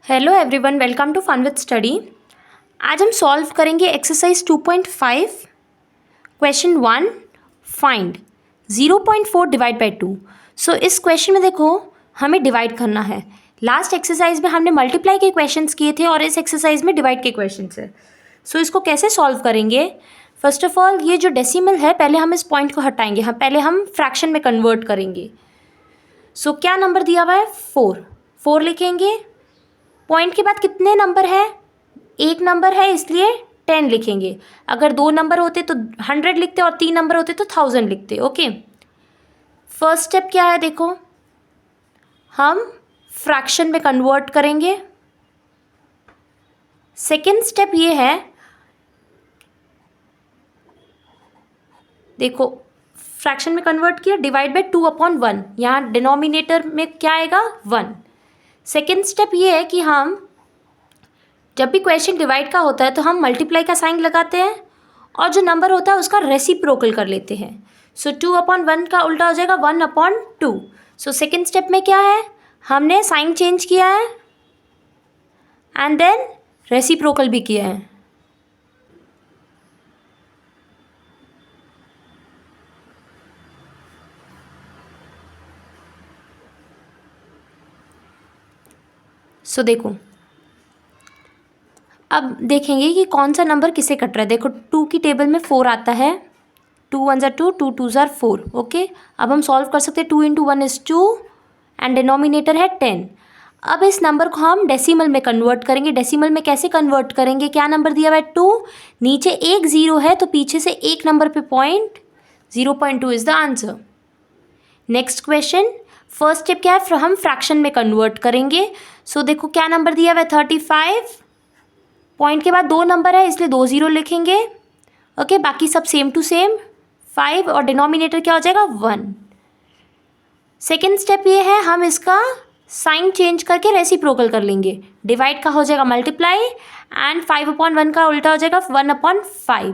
Hello everyone, welcome to fun with study. आज हम solve करेंगे exercise 2.5 question 1 find 0.4 divide by 2। So इस question में देखो हमें डिवाइड करना है। लास्ट एक्सरसाइज में हमने मल्टीप्लाई के क्वेश्चंस किए थे और इस एक्सरसाइज में डिवाइड के क्वेश्चंस है। सो इसको कैसे सॉल्व करेंगे? फर्स्ट ऑफ ऑल ये जो डेसिमल है पहले हम इस पॉइंट को हटाएंगे। पहले हम फ्रैक्शन में कन्वर्ट करेंगे। सो क्या नंबर दिया हुआ है? 4 लिखेंगे। पॉइंट के बाद कितने नंबर है? एक नंबर है इसलिए 10 लिखेंगे। अगर 2 नंबर होते तो 100 लिखते और 3 नंबर होते तो 1000 लिखते। ओके, फर्स्ट स्टेप क्या है? देखो हम फ्रैक्शन में कन्वर्ट करेंगे। सेकेंड स्टेप ये है, देखो फ्रैक्शन में कन्वर्ट किया, डिवाइड बाई 2/1। यहाँ डिनोमिनेटर में क्या आएगा? 1। सेकेंड स्टेप ये है कि हम जब भी क्वेश्चन डिवाइड का होता है तो हम मल्टीप्लाई का साइन लगाते हैं और जो नंबर होता है उसका रेसिप्रोकल कर लेते हैं। सो 2/1 का उल्टा हो जाएगा 1/2। सो सेकेंड स्टेप में क्या है? हमने साइन चेंज किया है एंड देन रेसिप्रोकल भी किया है। सो देखो अब देखेंगे कि कौन सा नंबर किसे कट रहा है। देखो 2 की टेबल में 4 आता है। 2 1 ज़ा 2, 2 2 ज़ा 4। ओके, अब हम सॉल्व कर सकते हैं। 2 × 1 = 2 एंड डिनोमिनेटर है 10। अब इस नंबर को हम डेसिमल में कन्वर्ट करेंगे। डेसिमल में कैसे कन्वर्ट करेंगे? क्या नंबर दिया हुआ है? 2, नीचे एक 0 है तो पीछे से एक नंबर पे point, 0.2 is the answer. Next question, first step क्या है? हम फ्रैक्शन में कन्वर्ट करेंगे। सो देखो क्या नंबर दिया हुआ है? 35। पॉइंट के बाद 2 नंबर है इसलिए 2 0 लिखेंगे। ओके, बाकी सब सेम टू सेम 5 और डिनोमिनेटर क्या हो जाएगा? 1। सेकेंड स्टेप ये है, हम इसका साइन चेंज करके रेसिप्रोकल कर लेंगे। डिवाइड का हो जाएगा मल्टीप्लाई एंड 5/1 का उल्टा हो जाएगा 1/5।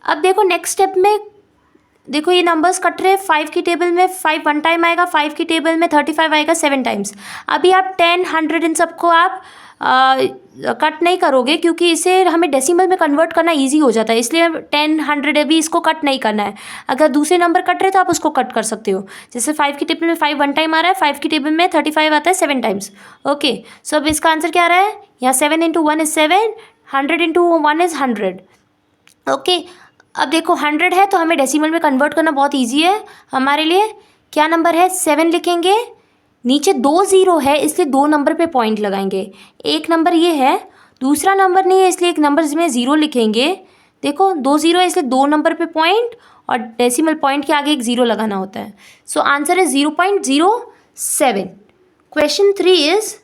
अब देखो नेक्स्ट स्टेप में, देखो ये नंबर्स कट रहे हैं। 5 की टेबल में 5 1 टाइम आएगा, 5 की टेबल में 35 आएगा 7 टाइम्स। अभी आप 10 100 इन सबको आप कट नहीं करोगे क्योंकि इसे हमें डेसिमल में कन्वर्ट करना इजी हो जाता है, इसलिए 10 100 अभी इसको कट नहीं करना है। अगर दूसरे नंबर कट रहे तो आप उसको कट कर सकते हो। जैसे 5 की टेबल में 5 1 टाइम आ रहा है, 5 की टेबल में 35 आता है 7 टाइम्स। ओके, सो अब इसका आंसर क्या आ रहा है? यहाँ 7 × 1 = 7, 100 × 1 = 100। ओके, अब देखो 100 है तो हमें डेसिमल में कन्वर्ट करना बहुत ईजी है हमारे लिए। क्या नंबर है? 7 लिखेंगे। नीचे 2 0 है इसलिए 2 नंबर पे पॉइंट लगाएंगे। एक नंबर ये है, दूसरा नंबर नहीं है इसलिए एक नंबर में 0 लिखेंगे। देखो 2 0 है इसलिए 2 नंबर पे पॉइंट और डेसिमल पॉइंट के आगे एक 0 लगाना होता है। सो आंसर है 0.07। Question 3 is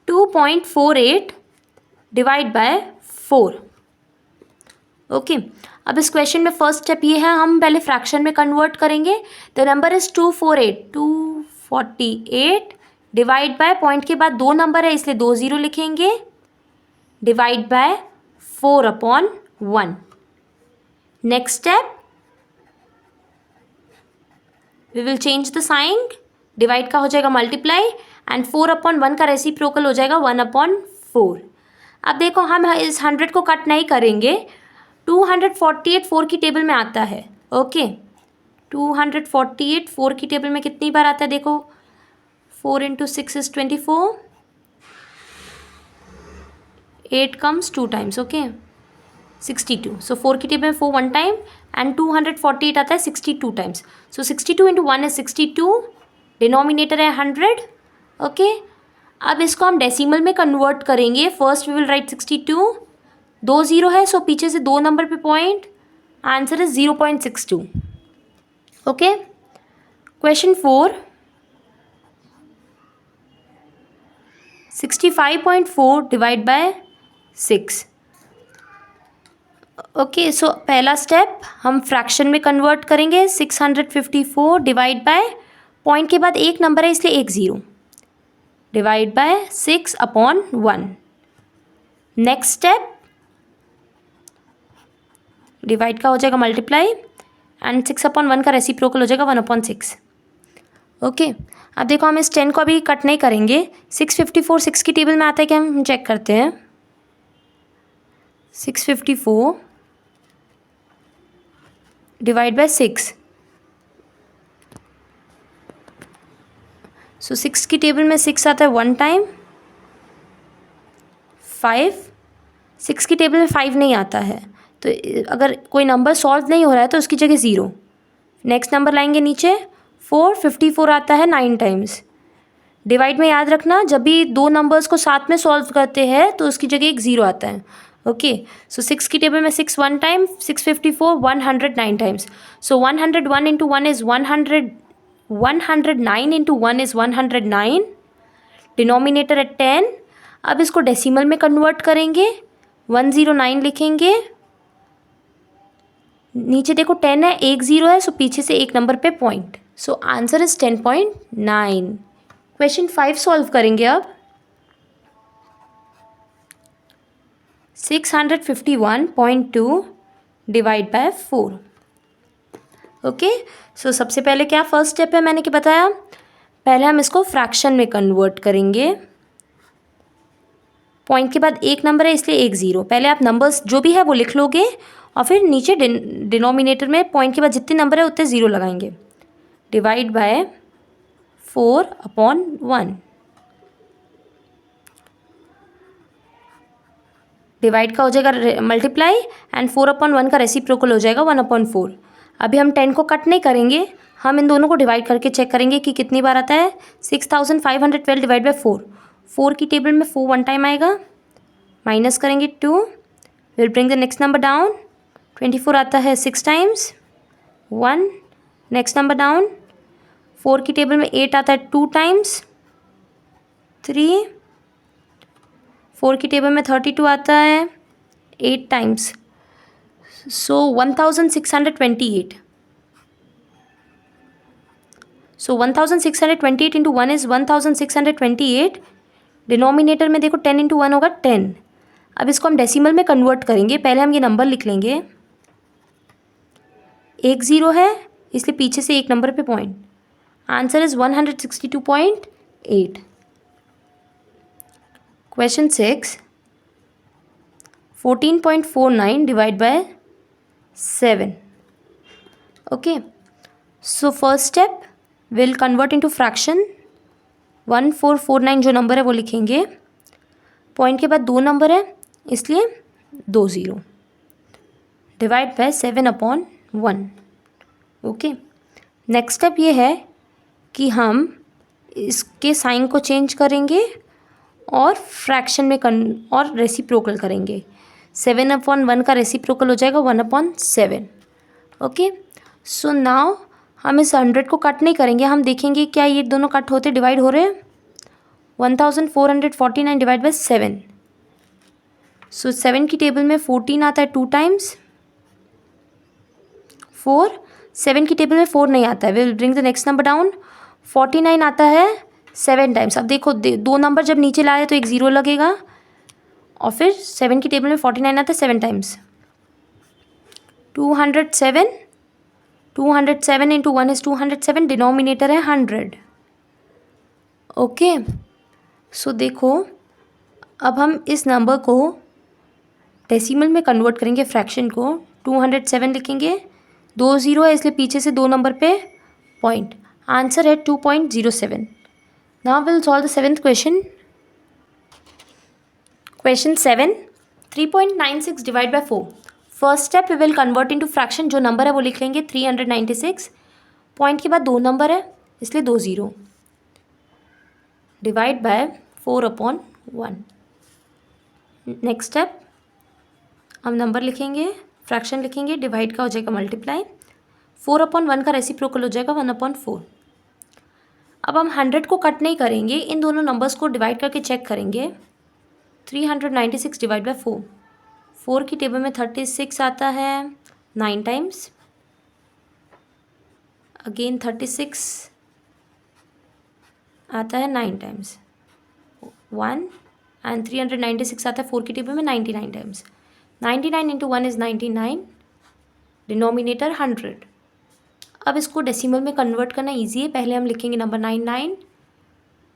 2.48 divide by 4। Okay, अब इस क्वेश्चन में फर्स्ट स्टेप ये है, हम पहले फ्रैक्शन में कन्वर्ट करेंगे। The number is 248 divide by, point के बाद 2 नंबर है इसलिए 2 0 लिखेंगे, divide by 4/1। Next step, we will change the sign. Divide का हो जाएगा मल्टीप्लाई एंड 4/1 का रेसिप्रोकल हो जाएगा 1/4। अब देखो हम इस 100 को कट नहीं करेंगे। 248 4 की टेबल में आता है। ओके, 248 4 की टेबल में कितनी बार आता है? देखो 4 × 6 = 24, 8 कम्स 2 टाइम्स। ओके, 62। सो 4 की टेबल में 4 1 टाइम एंड 248 आता है 62 टाइम्स। सो 62 × 1 = 62, डिनोमिनेटर है 100। ओके, अब इसको हम डेसिमल में कन्वर्ट करेंगे। फर्स्ट वी विल राइट 62, 2 0 है सो पीछे से 2 नंबर पे point, answer is 0.62। Okay, question 4, 65.4 divide by 6। Okay, so पहला स्टेप हम फ्रैक्शन में कन्वर्ट करेंगे। 654 डिवाइड बाय, पॉइंट के बाद एक नंबर है इसलिए एक 0, divide by 6/1। Next step, divide का हो जाएगा मल्टीप्लाई एंड 6/1 का रेसिप्रोकल हो जाएगा 1/6। ओके, अब देखो हम इस 10 को अभी कट नहीं करेंगे। 654 6 की टेबल में आता है क्या, हम चेक करते हैं। 654 डिवाइड बाय 6, सो 6 की टेबल में 6 आता है 1 टाइम। 5, 6 की टेबल में 5 नहीं आता है, तो अगर कोई नंबर सॉल्व नहीं हो रहा है तो उसकी जगह 0। नेक्स्ट नंबर लाएंगे नीचे, 454 आता है 9 टाइम्स। डिवाइड में याद रखना, जब भी दो नंबर्स को साथ में सॉल्व करते हैं तो उसकी जगह एक 0 आता है। ओके, सो 6 की टेबल में 6 1 time, 654 109 times. So 101 into 1 is 100, 109 into 1 is 109। Denominator है 10। अब इसको डेसिमल में कन्वर्ट करेंगे, 109 लिखेंगे। नीचे देखो 10 है, एक 0 है, सो पीछे से एक नंबर पे point. So answer is 10.9। Question 5 solve करेंगे अब। 651.2 डिवाइड बाय 4। ओके, सो सबसे पहले क्या फर्स्ट स्टेप है, मैंने क्या बताया, पहले हम इसको फ्रैक्शन में कन्वर्ट करेंगे। पॉइंट के बाद एक नंबर है इसलिए एक 0। पहले आप नंबर्स जो भी है वो लिख लोगे और फिर नीचे डिनोमिनेटर में पॉइंट के बाद जितने नंबर है उतने 0 लगाएंगे। Divide by 4/1। डिवाइड का हो जाएगा मल्टीप्लाई एंड 4/1 का रेसिप्रोकल हो जाएगा 1/4। अभी हम 10 को कट नहीं करेंगे, हम इन दोनों को डिवाइड करके चेक करेंगे कि कितनी बार आता है। 6512 डिवाइड बाय 4। 4 की टेबल में 4 1 टाइम आएगा, माइनस करेंगे 2, will bring the next number down. 24 आता है 6 टाइम्स, 1, नेक्स्ट नंबर डाउन। 4 की टेबल में 8 आता है 2 टाइम्स, 3। 4 की टेबल में 32 आता है 8 times, so 1628। So 1628 into 1 is 1628। Denominator में देखो 10 इंटू 1 होगा 10। अब इसको हम डेसिमल में कन्वर्ट करेंगे। पहले हम ये नंबर लिख लेंगे, एक 0 है इसलिए पीछे से एक नंबर पे point. Answer is 162.8। Question 6, 14.49 divide by 7। Okay, so first step will convert into fraction. 1449 जो नंबर है वो लिखेंगे, पॉइंट के बाद दो नंबर है इसलिए 2 0। Divide by 7/1। Okay, next step ये है कि हम इसके साइन को चेंज करेंगे और फ्रैक्शन में और रेसिप्रोकल करेंगे। 7/1 का रेसिप्रोकल हो जाएगा 1/7। ओके, सो नाउ हम इस 100 को कट नहीं करेंगे, हम देखेंगे क्या ये दोनों कट होते डिवाइड हो रहे हैं। 1449 डिवाइड बाय 7। सो 7 की टेबल में 14 आता है 2 टाइम्स, 4। 7 की टेबल में 4 नहीं आता है, will bring the next number down. 49 आता है 7 टाइम्स। अब देखो दो नंबर जब नीचे लाए तो एक 0 लगेगा और फिर 7 की टेबल में 49 आता है 7 टाइम्स। 207। 207 into 1 is 207। डिनोमिनेटर है 100। ओके, सो देखो अब हम इस नंबर को डेसिमल में कन्वर्ट करेंगे, फ्रैक्शन को। 207 लिखेंगे, 2 0 है इसलिए पीछे से दो नंबर पे पॉइंट। आंसर है 2.07। Now will solve the 7th question. Question 7, 3.96 divide by 4। First step we will convert into fraction. जो नंबर है वो लिख लेंगे 396। पॉइंट के बाद दो नंबर है इसलिए 2 0। Divide by 4/1। नेक्स्ट स्टेप हम नंबर लिखेंगे, फ्रैक्शन लिखेंगे, डिवाइड का हो जाएगा मल्टीप्लाई। 4/1 का रेसिप्रोकल हो जाएगा 1/4। अब हम 100 को कट नहीं करेंगे, इन दोनों नंबर्स को डिवाइड करके चेक करेंगे। 396 डिवाइड बाय 4। 4 की टेबल में 36 आता है 9 टाइम्स, अगेन 36 आता है 9 टाइम्स, 1 एंड 396 आता है 4 की टेबल में 99 टाइम्स। 99 into 1 is 99। डिनोमिनेटर 100। अब इसको डेसिमल में कन्वर्ट करना इजी है। पहले हम लिखेंगे नंबर 99,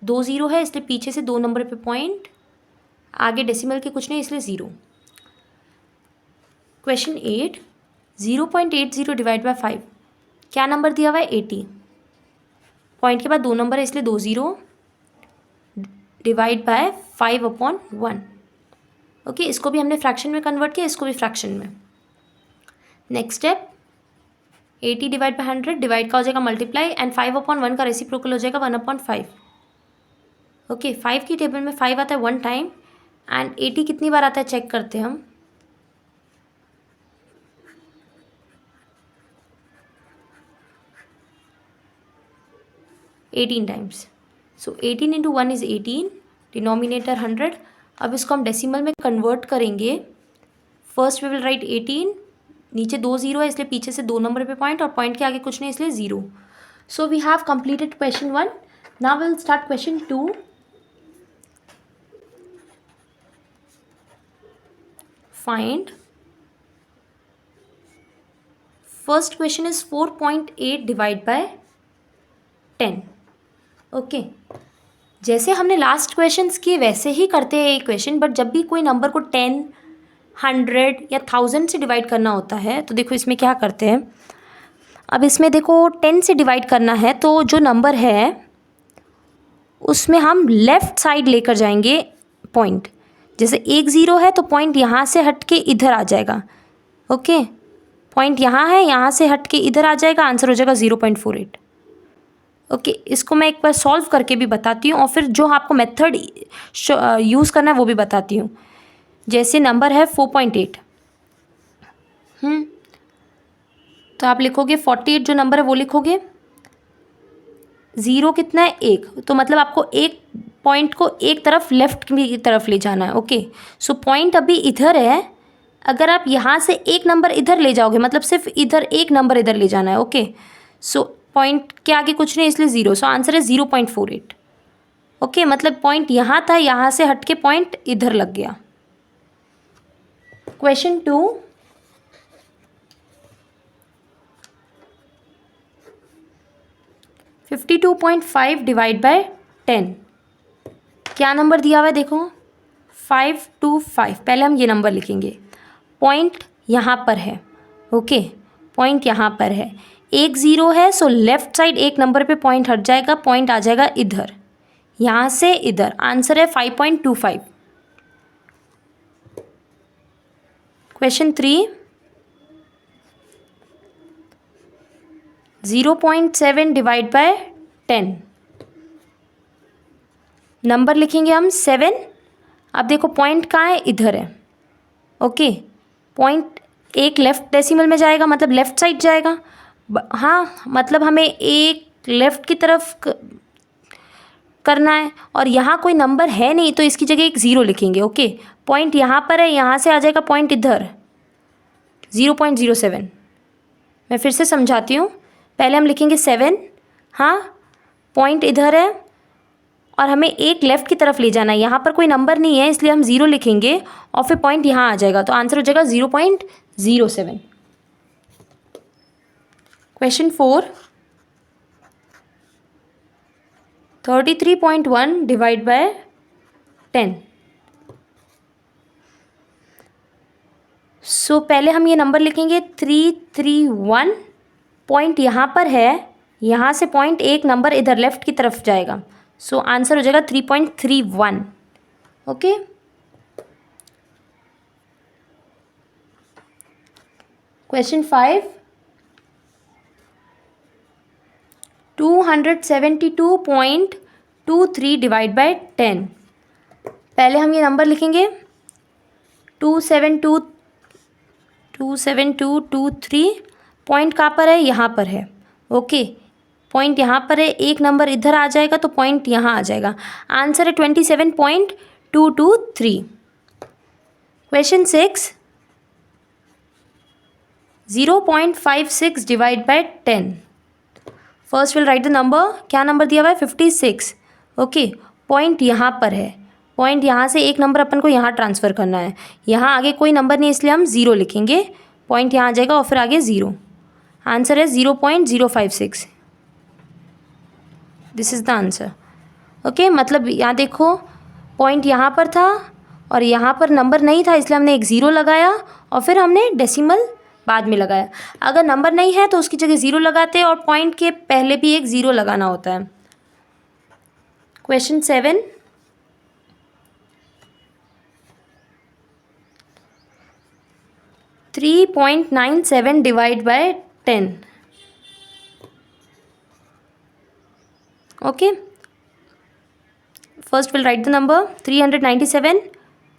2 ज़ीरो है इसलिए पीछे से 2 नंबर पे पॉइंट, आगे डेसिमल के कुछ नहीं इसलिए 0। क्वेश्चन 8, 0.80 डिवाइड बाय 5, क्या नंबर दिया हुआ है 80, पॉइंट के बाद 2 नंबर है इसलिए 2 ज़ीरो, डिवाइड बाय 5/1। ओके, इसको भी हमने फ्रैक्शन में कन्वर्ट किया, इसको भी फ्रैक्शन में। Next step, 80 divide by 100, divide का हो जाएगा मल्टीप्लाई एंड 5/1 का रेसिप्रोकल हो जाएगा 1/5। ओके, 5 की टेबल में 5 आता है 1 टाइम एंड 80 कितनी बार आता है चेक करते हैं हम। Eighteen times, so 18 into 1 is 18, denominator 100। अब इसको हम डेसिमल में कन्वर्ट करेंगे। फर्स्ट वी विल राइट 18, नीचे 2 ज़ीरो है इसलिए पीछे से 2 नंबर पे पॉइंट और पॉइंट के आगे कुछ नहीं इसलिए 0। So we have completed question 1। Now will start question 2। Find, first question is 4.8 divide by 10। Okay, जैसे हमने लास्ट क्वेश्चंस किए वैसे ही करते हैं ये क्वेश्चन, बट जब भी कोई नंबर को 10, 100 या 1000 से डिवाइड करना होता है तो देखो इसमें क्या करते हैं। अब इसमें देखो 10 से डिवाइड करना है तो जो नंबर है उसमें हम लेफ़्ट साइड लेकर जाएंगे पॉइंट। जैसे 1 ज़ीरो है तो पॉइंट यहाँ से हट के इधर आ जाएगा। ओके, पॉइंट यहाँ है, यहाँ से हट के इधर आ जाएगा, आंसर हो जाएगा 0.48। ओके, इसको मैं एक बार सॉल्व करके भी बताती हूँ और फिर जो आपको मेथड यूज़ करना है वो भी बताती हूँ। जैसे नंबर है 4.8, तो आप लिखोगे 48, जो नंबर है वो लिखोगे। 0 कितना है 1, तो मतलब आपको एक पॉइंट को एक तरफ लेफ्ट की तरफ ले जाना है। ओके, सो पॉइंट अभी इधर है, अगर आप यहाँ से एक नंबर इधर ले जाओगे मतलब सिर्फ इधर एक नंबर इधर ले जाना है। ओके, सो पॉइंट के आगे कुछ नहीं इसलिए 0, सो आंसर है 0.48। ओके, मतलब पॉइंट यहाँ था, यहाँ से हट के पॉइंट इधर लग गया। क्वेश्चन 2, 52.5 डिवाइड बाय 10, क्या नंबर दिया हुआ है देखो 525। पहले हम ये नंबर लिखेंगे, पॉइंट यहाँ पर है। ओके, पॉइंट यहाँ पर है, 1 ज़ीरो है, सो लेफ्ट साइड एक नंबर पे पॉइंट हट जाएगा, पॉइंट आ जाएगा इधर, यहाँ से इधर, आंसर है 5.25। क्वेश्चन 3, 0.7 डिवाइड बाय 10, नंबर लिखेंगे हम 7। अब देखो पॉइंट कहाँ है, इधर है। ओके, पॉइंट एक लेफ़्ट डेसिमल में जाएगा मतलब लेफ़्ट साइड जाएगा। हाँ, मतलब हमें एक लेफ़्ट की तरफ करना है और यहाँ कोई नंबर है नहीं तो इसकी जगह एक 0 लिखेंगे। ओके, पॉइंट यहाँ पर है, यहाँ से आ जाएगा पॉइंट इधर 0.07। मैं फिर से समझाती हूँ, पहले हम लिखेंगे 7, हाँ, पॉइंट इधर है और हमें एक लेफ़्ट की तरफ ले जाना है, यहाँ पर कोई नंबर नहीं है इसलिए हम 0 लिखेंगे और फिर पॉइंट यहाँ आ जाएगा तो आंसर हो जाएगा 0.07। Question 4, 33.1 divide by 10। सो पहले हम ये नंबर लिखेंगे 331, पॉइंट यहाँ पर है, यहाँ से पॉइंट एक नंबर इधर लेफ़्ट की तरफ जाएगा, सो आंसर हो जाएगा 3.31। Okay, question 5, 272.23 divide by 10। पहले हम ये नंबर लिखेंगे 27223, पॉइंट कहाँ पर है, यहाँ पर है। ओके, पॉइंट यहाँ पर है, एक नंबर इधर आ जाएगा तो पॉइंट यहाँ आ जाएगा, आंसर है 27.223। Question 6, 0.56 divide by 10। First will write the number, क्या नंबर दिया हुआ है 56। ओके, पॉइंट यहाँ पर है, पॉइंट यहाँ से एक नंबर अपन को यहाँ ट्रांसफ़र करना है, यहाँ आगे कोई नंबर नहीं इसलिए हम 0 लिखेंगे, पॉइंट यहाँ आ जाएगा और फिर आगे 0। आंसर है 0.056. This is the answer. Okay, मतलब यहाँ देखो पॉइंट यहाँ पर था और यहाँ पर नंबर नहीं था, इसलिए हमने एक ज़ीरो लगाया और फिर हमने डेसिमल बाद में लगाया. अगर नंबर नहीं है तो उसकी जगह ज़ीरो लगाते हैं और पॉइंट के पहले भी एक ज़ीरो लगाना होता है. Question 7. $3.97 divide by 10. Okay, first will write the number 397.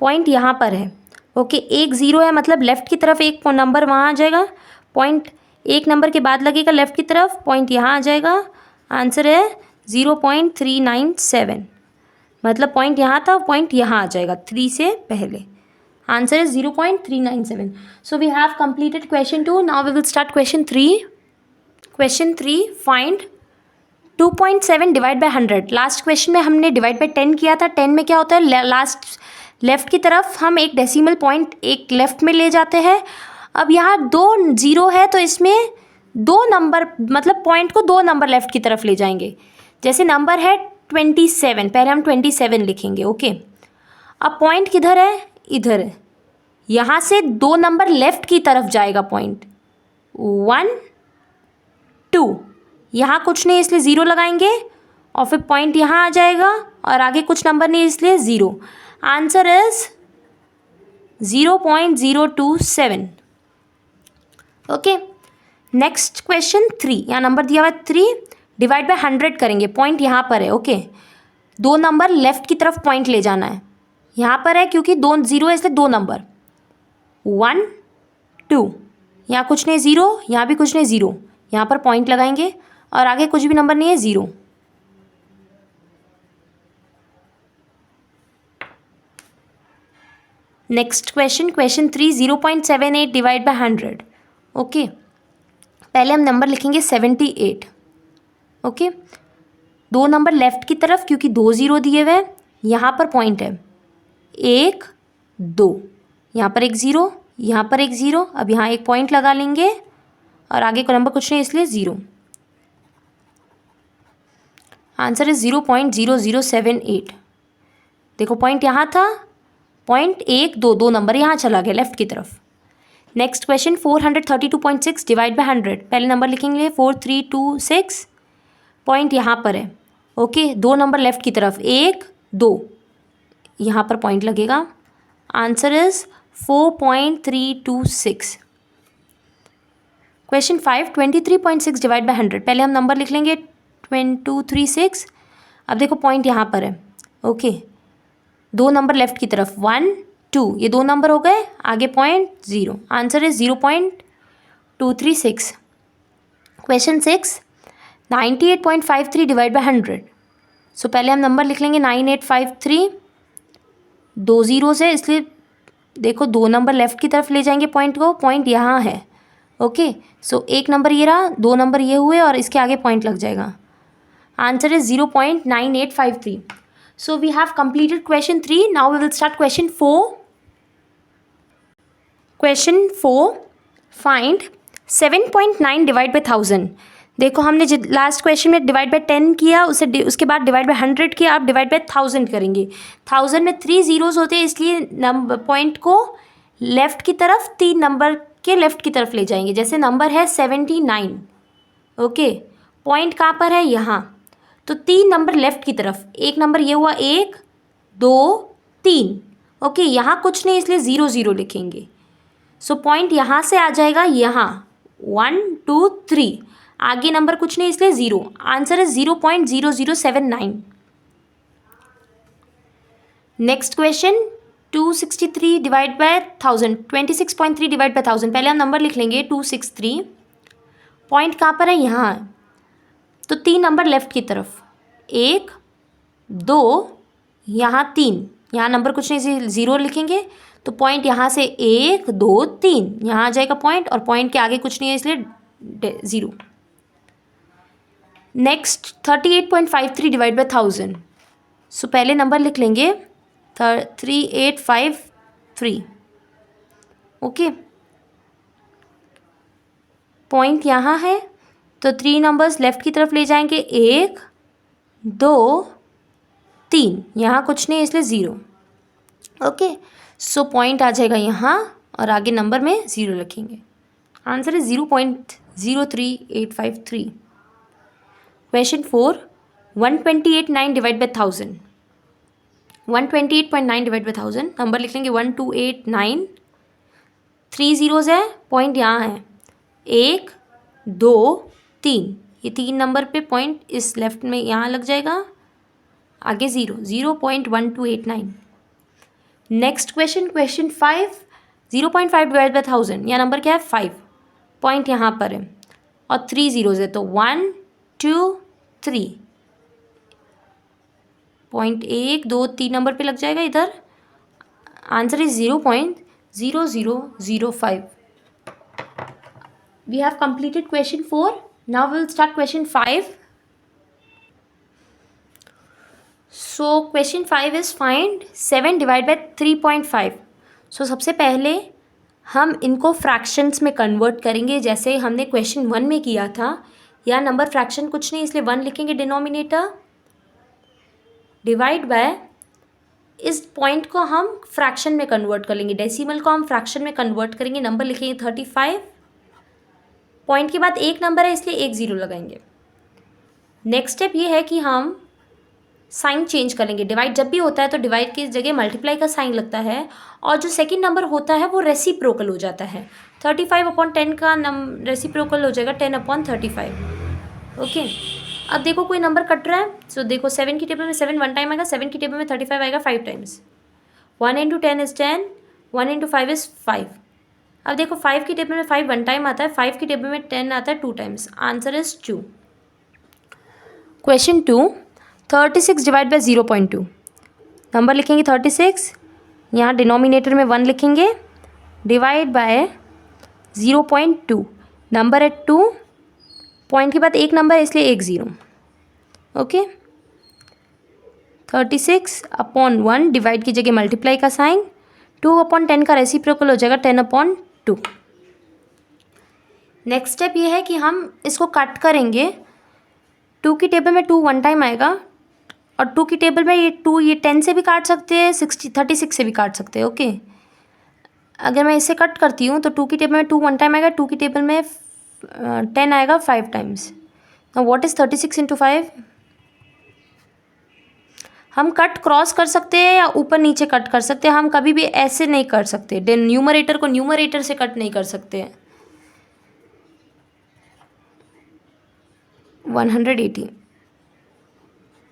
Point यहाँ पर है. ओके, एक ज़ीरो है मतलब लेफ़्ट की तरफ एक नंबर वहाँ आ जाएगा. पॉइंट एक नंबर के बाद लगेगा लेफ़्ट की तरफ, पॉइंट यहाँ आ जाएगा. आंसर है 0.397. मतलब पॉइंट यहाँ था, पॉइंट यहाँ आ जाएगा 3 से पहले. Answer is 0.397. So we have completed question 2. Now we will start question 3. Question 3, find 2.7 divide by 100. Last question में हमने डिवाइड बाय 10 किया था. 10 में क्या होता है, लास्ट लेफ़्ट की तरफ हम एक डेसिमल पॉइंट एक लेफ़्ट में ले जाते हैं. अब यहाँ 2 ज़ीरो है तो इसमें 2 नंबर, मतलब पॉइंट को 2 नंबर लेफ़्ट की तरफ ले जाएंगे. जैसे नंबर है 27, पहले हम 27 लिखेंगे. ओके, अब पॉइंट किधर है, इधर है. यहाँ से 2 नंबर लेफ़्ट की तरफ जाएगा पॉइंट. 1 2, यहाँ कुछ नहीं इसलिए ज़ीरो लगाएंगे और फिर पॉइंट यहाँ आ जाएगा और आगे कुछ नंबर नहीं इसलिए zero. Answer is 0.027. Okay, next question 3. यहाँ नंबर दिया हुआ है 3. डिवाइड बाय 100 करेंगे. पॉइंट यहाँ पर है. ओके, 2 नंबर लेफ़्ट की तरफ पॉइंट ले जाना है. यहाँ पर है क्योंकि 2 ज़ीरो है इसलिए 2 नंबर 1 2. यहाँ कुछ नहीं ज़ीरो, यहाँ भी कुछ नहीं ज़ीरो. यहाँ पर पॉइंट लगाएंगे और आगे कुछ भी नंबर नहीं है, zero. Next question, question 3, 0.78 divide by 100. Okay, पहले हम नंबर लिखेंगे 78. ओके, 2 नंबर लेफ़्ट की तरफ क्योंकि 2 ज़ीरो दिए हुए हैं. यहाँ पर पॉइंट है 1 2, यहाँ पर एक ज़ीरो, यहाँ पर एक ज़ीरो. अब यहाँ एक पॉइंट लगा लेंगे और आगे का नंबर कुछ नहीं इसलिए ज़ीरो. Answer is 0.0078. देखो पॉइंट यहाँ था, पॉइंट 1 2 2 नंबर यहाँ चला गया लेफ़्ट की तरफ. Next question 432.6 divide by 100. पहले नंबर लिखेंगे 4326. पॉइंट यहाँ पर है. ओके, 2 नंबर लेफ़्ट की तरफ 1 2, यहाँ पर पॉइंट लगेगा. Answer is 4.326. Question 5, 23.6 divide by 100. पहले हम नंबर लिख लेंगे 236. अब देखो पॉइंट यहाँ पर है. ओके, 2 नंबर लेफ़्ट की तरफ 1 2, ये 2 नंबर हो गए, आगे point 0. Answer is 0.236. Question 6, 98.53 divide by 100. सो पहले हम नंबर लिख लेंगे 9853. 2 ज़ीरोज़ है इसलिए देखो 2 नंबर लेफ़्ट की तरफ ले जाएंगे पॉइंट को. पॉइंट यहाँ है. ओके, सो एक नंबर ये रहा, 2 नंबर ये हुए और इसके आगे पॉइंट लग जाएगा. Answer is 0.9853. So we have completed question 3. Now we will start question 4. Question 4, find 7.9 divide by 1000. देखो हमने लास्ट क्वेश्चन में डिवाइड बाय 10 किया, उसके बाद डिवाइड बाय 100 किया, आप डिवाइड बाय 1000 करेंगे. 1000 में 3 ज़ीरोज़ होते हैं इसलिए नंबर पॉइंट को लेफ़्ट की तरफ 3 नंबर के लेफ़्ट की तरफ ले जाएंगे. जैसे नंबर है 79. ओके, पॉइंट कहाँ पर है, यहाँ. तो 3 नंबर लेफ़्ट की तरफ, एक नंबर ये हुआ 1 2 3. ओके, यहाँ कुछ नहीं इसलिए 0 0 लिखेंगे. सो पॉइंट यहाँ से आ जाएगा यहाँ 1 2 3, आगे नंबर कुछ नहीं इसलिए 0. Answer is 0.0079. Next question 263 divide by 1000. 26.3 divide by 1000. पहले हम नंबर लिख लेंगे 263. पॉइंट कहाँ पर है, यहाँ. तो 3 नंबर लेफ़्ट की तरफ 1 2, यहाँ 3, यहाँ नंबर कुछ नहीं 0 लिखेंगे. तो पॉइंट यहाँ से 1 2 3, यहाँ आ जाएगा पॉइंट और पॉइंट के आगे कुछ नहीं है इसलिए 0. Next 38.53 divide by 1000. सो पहले नंबर लिख लेंगे 3853. ओके, पॉइंट यहाँ है तो 3 नंबर्स लेफ़्ट की तरफ ले जाएंगे, 1 2 3, यहाँ कुछ नहीं इसलिए 0। ओके, सो पॉइंट आ जाएगा यहाँ और आगे नंबर में 0 लिखेंगे। Answer is 0.03853। Question 4, 128.9 divide by 1000। 128.9 divide by 1000, number लिख लेंगे 1289, 3 ज़ीरोज़ है, पॉइंट यहाँ है 1 2 3, ये 3 नंबर पे पॉइंट इस लेफ्ट में यहाँ लग जाएगा, आगे 0.1289। Next question, question 5, 0.5 divide by 1000, यह नंबर क्या है 5, पॉइंट यहाँ पर है और 3 ज़ीरोज़ है तो 1 2 3, पॉइंट 1 2 3 नंबर पे लग जाएगा इधर। Answer is 0.0005। We have completed question 4। Now will start question 5। So question 5 is find 7 divide by 3.5। So सबसे पहले हम इनको फ्रैक्शंस में कन्वर्ट करेंगे जैसे हमने क्वेश्चन 1 में किया था। या नंबर फ्रैक्शन कुछ नहीं इसलिए 1 लिखेंगे डिनोमिनेटर, डिवाइड बाय इस पॉइंट को हम फ्रैक्शन में कन्वर्ट कर लेंगे, डेसिमल को हम फ्रैक्शन में कन्वर्ट करेंगे, नंबर लिखेंगे 35, पॉइंट के बाद एक नंबर है इसलिए 1 ज़ीरो लगाएंगे। नेक्स्ट स्टेप ये है कि हम साइन चेंज करेंगे, डिवाइड जब भी होता है तो डिवाइड की जगह मल्टीप्लाई का साइन लगता है और जो सेकंड नंबर होता है वो रेसिप्रोकल हो जाता है। 35/10 का रेसिप्रोकल हो जाएगा 10/35। ओके, अब देखो कोई नंबर कट रहा है, सो देखो 7 की टेबल में 7 1 टाइम आएगा, 7 की टेबल में 35 आएगा 5 टाइम्स। 1 × 10 is 10, 1 × 5 is 5। अब देखो 5 की टेबल में 5 1 टाइम आता है, 5 की टेबल में 10 आता है 2 times. Answer is 2। Question 2, 36 divide by 0.2, number लिखेंगे 36, यहाँ डिनोमिनेटर में 1 लिखेंगे, डिवाइड बाय 0.2, नंबर है 2, पॉइंट के बाद एक नंबर है इसलिए 1 ज़ीरो। ओके, 36/1 डिवाइड की जगह मल्टीप्लाई का साइन, 2/10 का रेसिप्रोकल हो जाएगा 10/2। नेक्स्ट स्टेप ये है कि हम इसको कट करेंगे। 2 की टेबल में 2 1 टाइम आएगा और 2 की टेबल में ये 2 ये 10 से भी काट सकते हैं, 36 से भी काट सकते हैं। ओके, अगर मैं इसे कट करती हूँ तो 2 की टेबल में 2 1 टाइम आएगा, 2 की टेबल में 10 आएगा 5 टाइम्स। Now what is 36 × 5? हम कट क्रॉस कर सकते हैं या ऊपर नीचे कट कर सकते हैं, हम कभी भी ऐसे नहीं कर सकते, न्यूमरेटर को न्यूमरेटर से कट नहीं कर सकते। 180,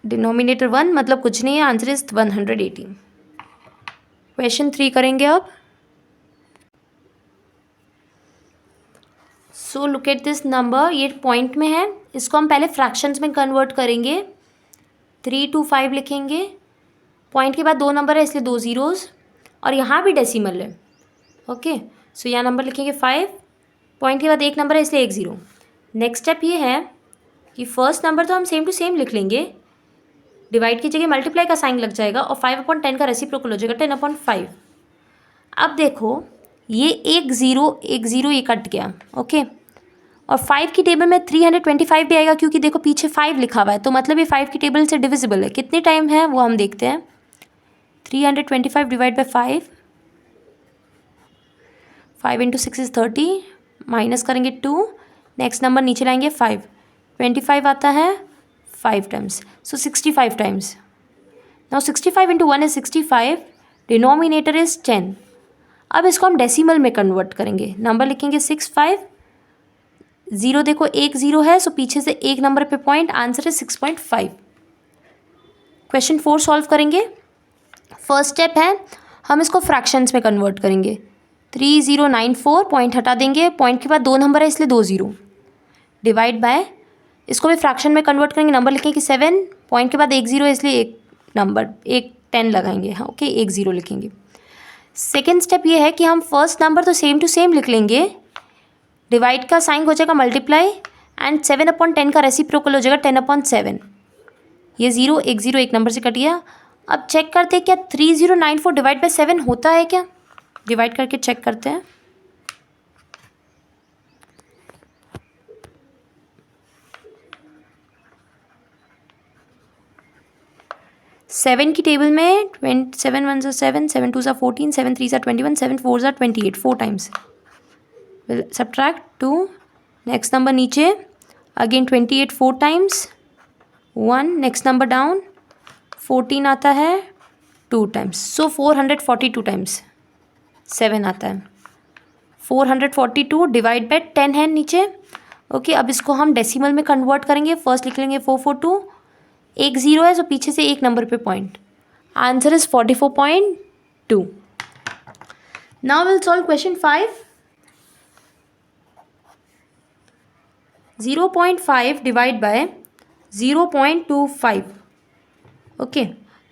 डिनोमिनेटर 1 मतलब कुछ नहीं है, आंसर इज 180। क्वेश्चन 3 करेंगे अब। So look at this number, ये पॉइंट में है, इसको हम पहले फ्रैक्शंस में कन्वर्ट करेंगे। 3 to 5 लिखेंगे, पॉइंट के बाद 2 नंबर है इसलिए 2 ज़ीरोज़ और यहाँ भी डेसिमल है। ओके, सो यहाँ नंबर लिखेंगे 5, पॉइंट के बाद एक नंबर है इसलिए 1 ज़ीरो। नेक्स्ट स्टेप ये है कि फर्स्ट नंबर तो हम सेम टू सेम लिख लेंगे, डिवाइड की जगह मल्टीप्लाई का साइन लग जाएगा और 5/10 का रेसिप्रोकल हो जाएगा 10/5। अब देखो ये 1 ज़ीरो ये कट गया। ओके, और 5 की टेबल में 325 भी आएगा क्योंकि देखो पीछे 5 लिखा हुआ है, तो मतलब ये 5 की टेबल से डिविजिबल है। कितने टाइम है वो हम देखते हैं। 325 डिवाइड बाई 5, 5 × 6 इज़ 30, माइनस करेंगे 2, नेक्स्ट नंबर नीचे लाएंगे 5, 25 आता है 5 times, so 65 times. Now 65 × 1 is 65, denominator is 10। अब इसको हम डेसिमल में कन्वर्ट करेंगे, नंबर लिखेंगे 65, ज़ीरो देखो 1 ज़ीरो है, सो पीछे से एक नंबर पे पॉइंट, आंसर है 6.5। क्वेश्चन 4 सॉल्व करेंगे। फर्स्ट स्टेप है हम इसको फ्रैक्शंस में कन्वर्ट करेंगे। 3094, पॉइंट हटा देंगे, पॉइंट के बाद 2 नंबर है इसलिए 2 ज़ीरो, डिवाइड बाय इसको भी फ्रैक्शन में कन्वर्ट करेंगे, नंबर लिखेंगे 7, पॉइंट के बाद 1 ज़ीरो इसलिए एक नंबर 10 लगाएंगे। हाँ, ओके, 1 ज़ीरो लिखेंगे। सेकेंड स्टेप ये है कि हम फर्स्ट नंबर तो सेम टू सेम लिख लेंगे, डिवाइड का साइन हो जाएगा मल्टीप्लाई एंड 7/10 का रेसिप्रोकल हो जाएगा 10/7। ये 0 1 ज़ीरो एक नंबर से कट गया। अब चेक करते हैं क्या 3094 डिवाइड बाई 7 होता है क्या, डिवाइड करके चेक करते हैं। 7 की टेबल में 7 1 ज़ा 7, 7 2 ज़ा 14, 7 3 ज़ा 21, 7 4 ज़ा 28, 4 times. We'll subtract 2. Next number नीचे again 28 4 times. 1. Next number down 14 आता है 2 times. So 442 times 7 आता है. 442 डिवाइड बाय 10 है नीचे. ओके, अब इसको हम डेसिमल में कन्वर्ट करेंगे. फर्स्ट लिख लेंगे 442. एक ज़ीरो है, सो पीछे से एक नंबर पे point. Answer is 44.2. Now will solve question 5. 0.5 divide by 0.25. Okay,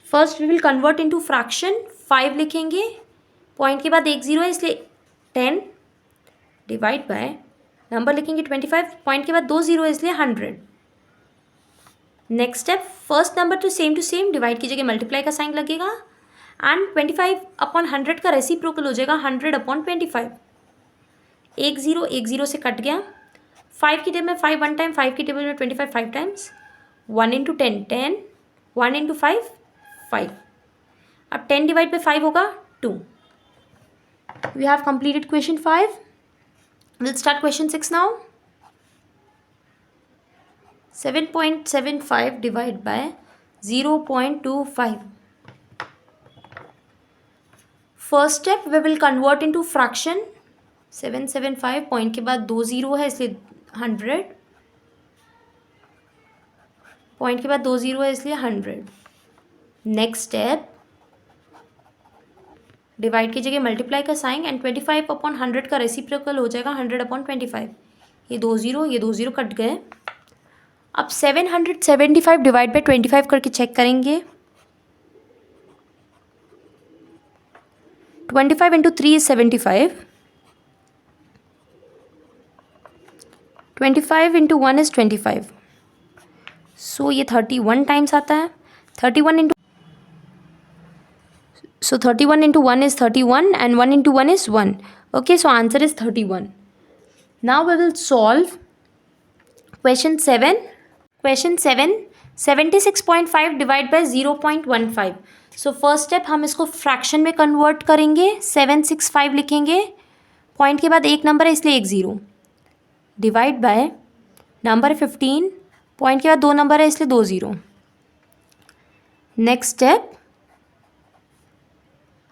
first we will convert into fraction. 5 लिखेंगे, पॉइंट के बाद एक ज़ीरो है इसलिए 10 डिवाइड बाय नंबर लिखेंगे 25, पॉइंट के बाद 2 ज़ीरो है इसलिए 100. Next step, first number two same divide की जगह मल्टीप्लाई का साइन लगेगा एंड 25/100 का रेसिप्रोकल हो जाएगा 100/25. एक ज़ीरो से कट गया. 5 की टेबल में 5 1 टाइम, 5 की टेबल में 25 5 टाइम्स. 1 into 10 10, 1 into 5 5. अब 10 डिवाइड बाई 5 होगा 2. We have completed question 5. Will start question 6 now. 7.75 divide by 0.25. First step we will convert into fraction. 775 point के बाद 2 ज़ीरो है इसलिए 100, पॉइंट के बाद 2 ज़ीरो है इसलिए 100. नेक्स्ट स्टेप, डिवाइड की जगह मल्टीप्लाई का साइन एंड 25/100 का रेसिप्रोकल हो जाएगा 100/25. ये 2 ज़ीरो कट गए. अब 775 डिवाइड बाई 25 करके चेक करेंगे. 25 इंटू 3 इज 75. 25 into 1 is 25. सो ये 31 टाइम्स आता है. 31 into 1 is 31 and 1 into 1 is 1. Okay, so answer is 31. Now we will solve question 7. Question 7, 76.5 divide by 0.15. So first step हम इसको फ्रैक्शन में कन्वर्ट करेंगे. 765 लिखेंगे, पॉइंट के बाद एक नंबर है इसलिए एक zero. Divide by number 15, point के बाद 2 नंबर है इसलिए 2 ज़ीरो. नेक्स्ट स्टेप,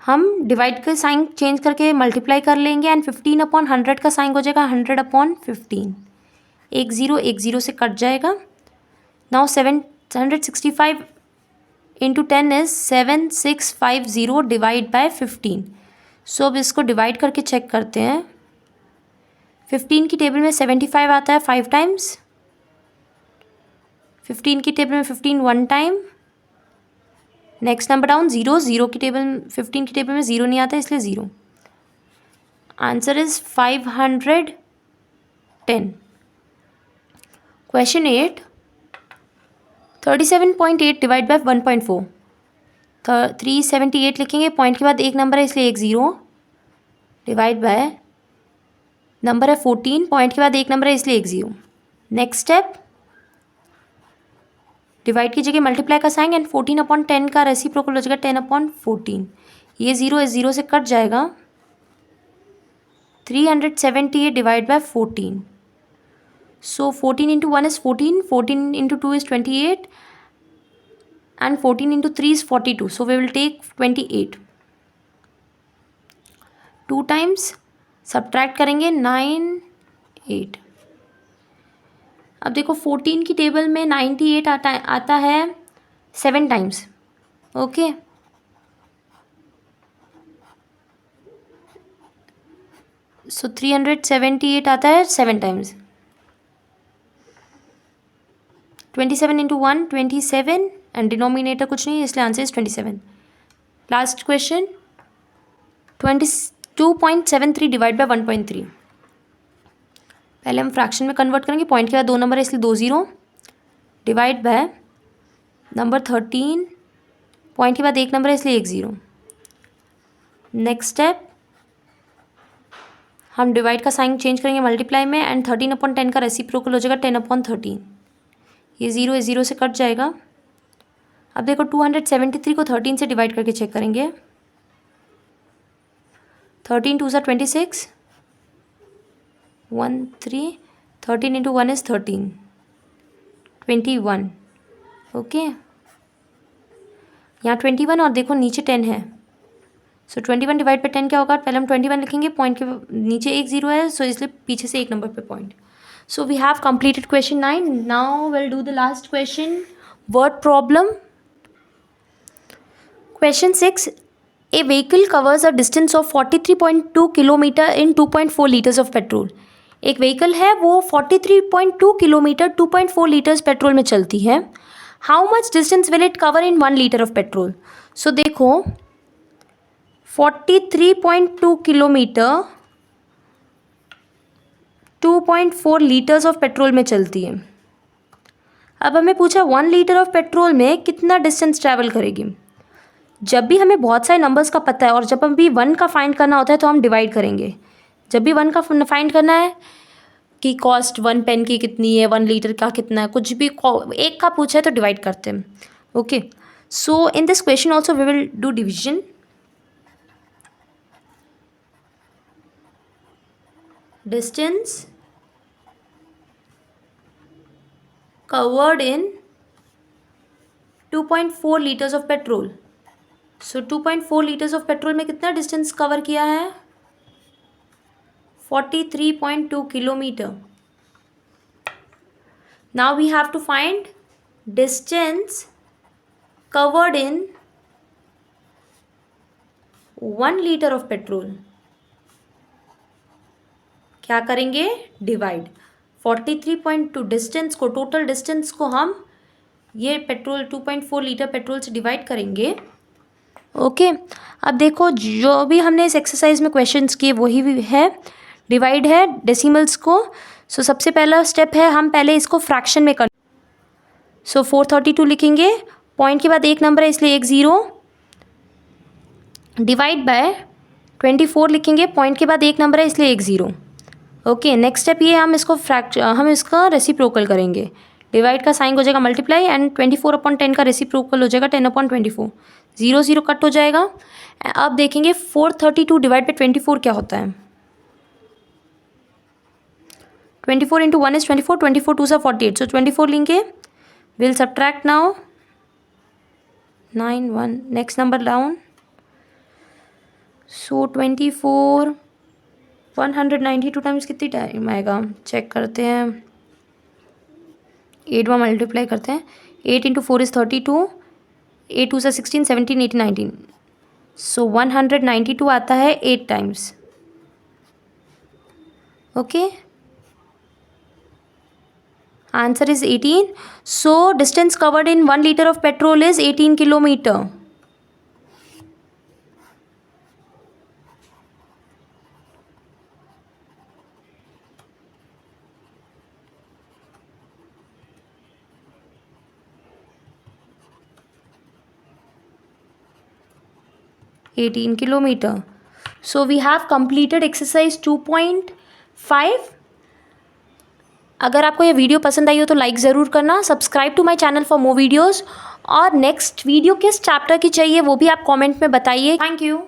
हम डिवाइड का साइन चेंज करके मल्टीप्लाई कर लेंगे एंड 15/100 का साइन हो जाएगा 100/15. एक ज़ीरो से कट जाएगा. Now 765 into 10 is 7650 divide by 15. सो अब इसको डिवाइड करके चेक करते हैं. 15 की टेबल में 75 आता है 5 टाइम्स. 15 की टेबल में 15 1 time. Next number down zero की टेबल 15 की टेबल में ज़ीरो नहीं आता इसलिए zero. Answer is 510. Question 8, 37.8 divide by 1.4. 378 लिखेंगे, पॉइंट के बाद एक नंबर है इसलिए एक ज़ीरो. डिवाइड बाय नंबर है 14, पॉइंट के बाद एक नंबर है इसलिए एक ज़ीरो. नेक्स्ट स्टेप, डिवाइड की जगह मल्टीप्लाई का साइन एंड 14/10 का रेसिप्रोकल हो जाएगा 10/14. ये ज़ीरो से कट जाएगा. 378 divide by 14. So 14 into 1 is 14, 14 into 2 is 28 and 14 into 3 is 42. So we will take 28. 2 times subtract करेंगे 9 8. अब देखो 14 की टेबल में 98 आता है 7 टाइम्स. ओके, सो 378 आता है 7 टाइम्स. 27 इंटू 1 27 एंड डिनोमिनेटर कुछ नहीं इसलिए answer is 27. Last question 22.73 divide by 1.3. पहले हम फ्रैक्शन में कन्वर्ट करेंगे. पॉइंट के बाद 2 नंबर है इसलिए 2 zero. Divide by number 13, point के बाद एक नंबर है इसलिए एक ज़ीरो. नेक्स्ट स्टेप, हम डिवाइड का साइन चेंज करेंगे मल्टीप्लाई में एंड 13/10 का रेसिप्रोकल हो जाएगा 10/13. ये ज़ीरो से कट जाएगा. अब देखो 273 को 13 से डिवाइड करके चेक करेंगे। 13 2 26, 1 3, 13 इंटू 1 इज़ 13, 21। ओके, यहाँ 21 और देखो नीचे 10 है, सो 21 डिवाइड पे 10 क्या होगा? पहले हम 21 लिखेंगे, पॉइंट के नीचे एक जीरो है, सो इसलिए पीछे से एक नंबर पे point. So we have completed question 9। Now will do the last question, word problem. Question 6, a vehicle covers a distance of 43.2 kilometre in 2.4 litres of petrol. एक व्हीकल है वो 43.2 किलोमीटर 2.4 लीटर्स पेट्रोल में चलती है। How much distance will it cover in 1 litre of petrol? So देखो 43.2 kilometre 2.4 litres of petrol में चलती है। अब हमें पूछा 1 लीटर ऑफ पेट्रोल में कितना डिस्टेंस ट्रैवल करेगी। जब भी हमें बहुत सारे नंबर्स का पता है और जब हम भी 1 का फाइंड करना होता है तो हम डिवाइड करेंगे। जब भी 1 का फाइंड करना है कि कॉस्ट 1 पेन की कितनी है, 1 लीटर का कितना है, कुछ भी एक का पूछा है तो डिवाइड करते हैं। Okay, so in this question also we will do division. Distance covered in 2.4 litres of petrol. So 2.4 litres of petrol में कितना डिस्टेंस कवर किया है? 43.2 kilometre. Now we have to find distance covered in 1 litre of petrol. क्या करेंगे? Divide 43.2 distance को, total distance को हम ये पेट्रोल 2.4 लीटर पेट्रोल से डिवाइड करेंगे। ओके, अब देखो जो भी हमने इस एक्सरसाइज में क्वेश्चंस किए वही भी है, डिवाइड है डेसिमल्स को। सो सबसे पहला स्टेप है हम पहले इसको फ्रैक्शन में कर, सो 432 लिखेंगे, पॉइंट के बाद एक नंबर है इसलिए एक ज़ीरो, डिवाइड बाय 24 लिखेंगे, पॉइंट के बाद एक नंबर है इसलिए एक ज़ीरो। ओके, नेक्स्ट स्टेप ये हम इसका रेसिप्रोकल करेंगे। डिवाइड का साइन हो जाएगा मल्टीप्लाई एंड 24/10 का रेसिप्रोकल हो जाएगा 10/24, 0 0 कट हो जाएगा। अब देखेंगे 432 डिवाइड पे 24 क्या होता है। 24 इंटू 1 इज़ 24, 24 2 सा 48, सो 24 लेंगे, will subtract now 9 1, next number down, so 24 192 times कितनी टाइम आएगा चेक करते हैं। 8 बार मल्टीप्लाई करते हैं, 8 इंटू 4 इज़ 32, 8 2 सा 16, 17 18 19, सो 192 आता है 8 times. Okay, answer is 18। So distance covered in 1 litre of petrol is 18 kilometre. Kilometre. So we have completed exercise 2.5। अगर आपको ये वीडियो पसंद आई हो तो लाइक ज़रूर करना, subscribe to my channel for more videos, और नेक्स्ट वीडियो किस चैप्टर की चाहिए वो भी आप कमेंट में बताइए। Thank you.